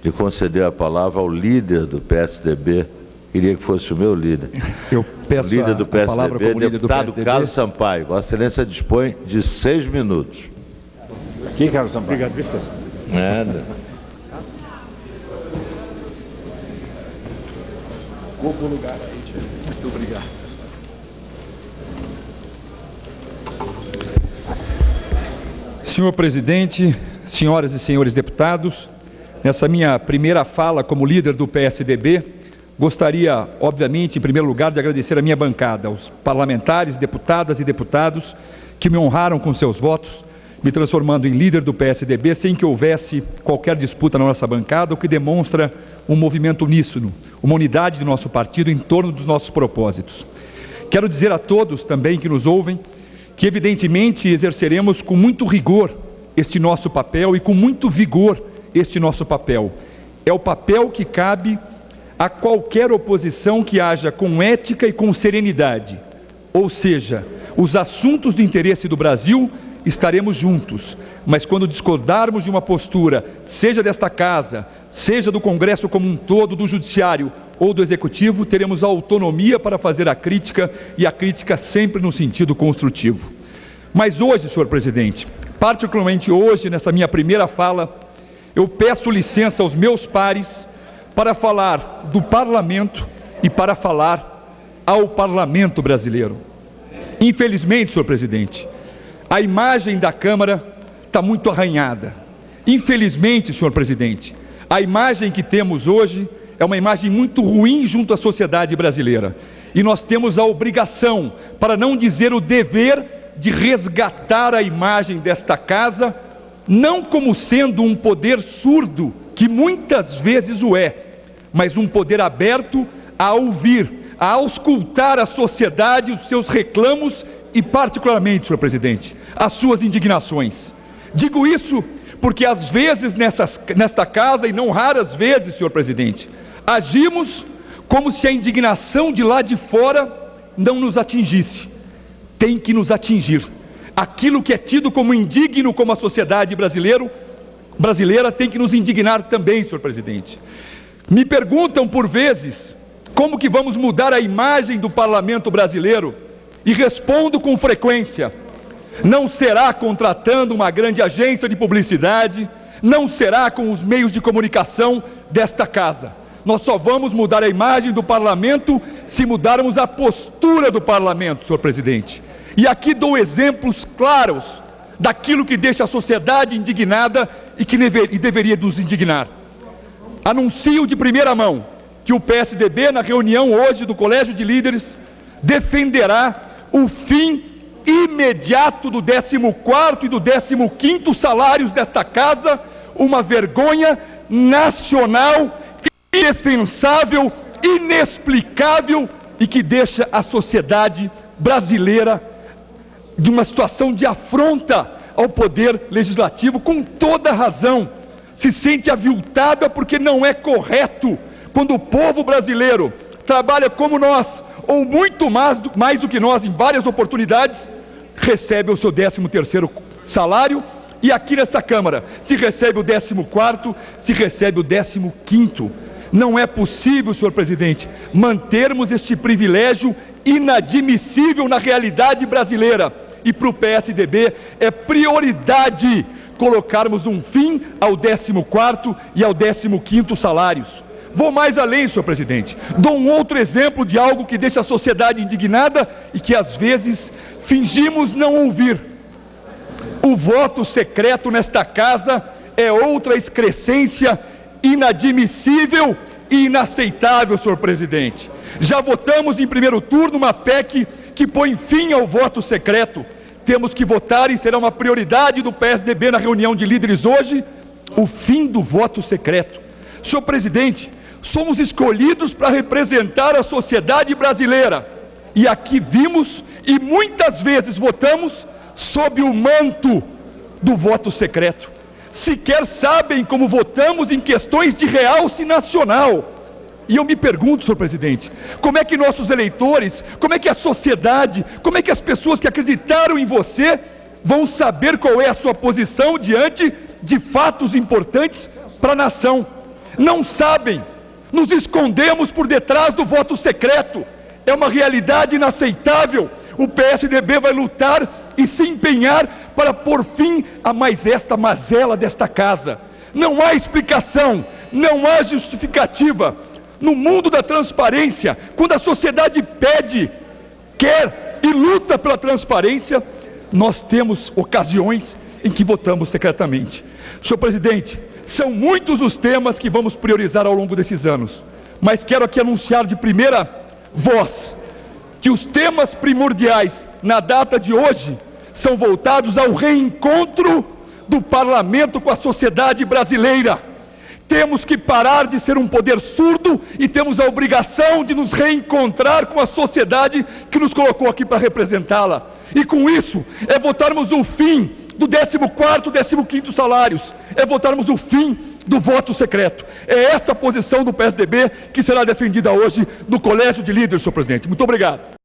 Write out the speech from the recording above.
de conceder a palavra ao líder do PSDB. Queria que fosse o meu líder. Eu peço o líder do PSDB, a palavra como líder do deputado PSDB. Carlos Sampaio. Vossa Excelência dispõe de 6 minutos. Aqui, Carlos Sampaio. Obrigado, licença. Nada. Ocupa o lugar aí, tio. Muito obrigado. Senhor presidente, senhoras e senhores deputados, nessa minha primeira fala como líder do PSDB, gostaria, obviamente, em primeiro lugar, de agradecer a minha bancada, aos parlamentares, deputadas e deputados que me honraram com seus votos, me transformando em líder do PSDB sem que houvesse qualquer disputa na nossa bancada, o que demonstra um movimento uníssono, uma unidade do nosso partido em torno dos nossos propósitos. Quero dizer a todos também que nos ouvem que, evidentemente, exerceremos com muito rigor este nosso papel e com muito vigor este nosso papel. É o papel que cabe a qualquer oposição que haja com ética e com serenidade. Ou seja, os assuntos de interesse do Brasil estaremos juntos, mas quando discordarmos de uma postura, seja desta casa, seja do Congresso como um todo, do Judiciário ou do Executivo, teremos autonomia para fazer a crítica, e a crítica sempre no sentido construtivo. Mas hoje, senhor presidente, particularmente hoje, nessa minha primeira fala, eu peço licença aos meus pares para falar do Parlamento e para falar ao Parlamento brasileiro. Infelizmente, senhor presidente, a imagem da Câmara está muito arranhada. Infelizmente, senhor presidente, a imagem que temos hoje é uma imagem muito ruim junto à sociedade brasileira. E nós temos a obrigação, para não dizer o dever, de resgatar a imagem desta casa, não como sendo um poder surdo, que muitas vezes o é, mas um poder aberto a ouvir, a auscultar a sociedade, os seus reclamos e, particularmente, senhor presidente, as suas indignações. Digo isso porque, às vezes, nesta casa, e não raras vezes, senhor presidente, agimos como se a indignação de lá de fora não nos atingisse. Tem que nos atingir. Aquilo que é tido como indigno como a sociedade brasileira tem que nos indignar também, senhor presidente. Me perguntam por vezes como que vamos mudar a imagem do parlamento brasileiro, e respondo com frequência: não será contratando uma grande agência de publicidade, não será com os meios de comunicação desta casa. Nós só vamos mudar a imagem do parlamento se mudarmos a postura do parlamento, senhor presidente. E aqui dou exemplos claros daquilo que deixa a sociedade indignada e que deveria nos indignar. Anuncio de primeira mão que o PSDB, na reunião hoje do Colégio de Líderes, defenderá o fim imediato do 14º e do 15º salários desta casa, uma vergonha nacional, indefensável, inexplicável, e que deixa a sociedade brasileira de uma situação de afronta ao poder legislativo, com toda razão. Se sente aviltada porque não é correto quando o povo brasileiro trabalha como nós, ou muito mais do que nós em várias oportunidades, recebe o seu 13º salário, e aqui nesta Câmara se recebe o 14º, se recebe o 15º. Não é possível, senhor presidente, mantermos este privilégio inadmissível na realidade brasileira. E para o PSDB é prioridade colocarmos um fim ao 14º e ao 15º salários. Vou mais além, senhor presidente. Dou um outro exemplo de algo que deixa a sociedade indignada e que às vezes fingimos não ouvir. O voto secreto nesta casa é outra excrescência inadmissível e inaceitável, senhor presidente. Já votamos em primeiro turno uma PEC que põe fim ao voto secreto. Temos que votar, e será uma prioridade do PSDB na reunião de líderes hoje, o fim do voto secreto. Senhor presidente, somos escolhidos para representar a sociedade brasileira, e aqui vimos e muitas vezes votamos sob o manto do voto secreto. Sequer sabem como votamos em questões de realce nacional. E eu me pergunto, senhor presidente, como é que nossos eleitores, como é que a sociedade, como é que as pessoas que acreditaram em você vão saber qual é a sua posição diante de fatos importantes para a nação? não sabem. Nos escondemos por detrás do voto secreto. É uma realidade inaceitável. O PSDB vai lutar e se empenhar para pôr fim a mais esta mazela desta casa. Não há explicação, não há justificativa. No mundo da transparência, quando a sociedade pede, quer e luta pela transparência, nós temos ocasiões em que votamos secretamente. Senhor presidente, são muitos os temas que vamos priorizar ao longo desses anos, mas quero aqui anunciar de primeira voz que os temas primordiais na data de hoje são voltados ao reencontro do parlamento com a sociedade brasileira. Temos que parar de ser um poder surdo e temos a obrigação de nos reencontrar com a sociedade que nos colocou aqui para representá-la. E com isso, é votarmos o fim do 14º, 15º salários, é votarmos o fim do voto secreto. É essa a posição do PSDB que será defendida hoje no Colégio de Líderes, senhor presidente. Muito obrigado.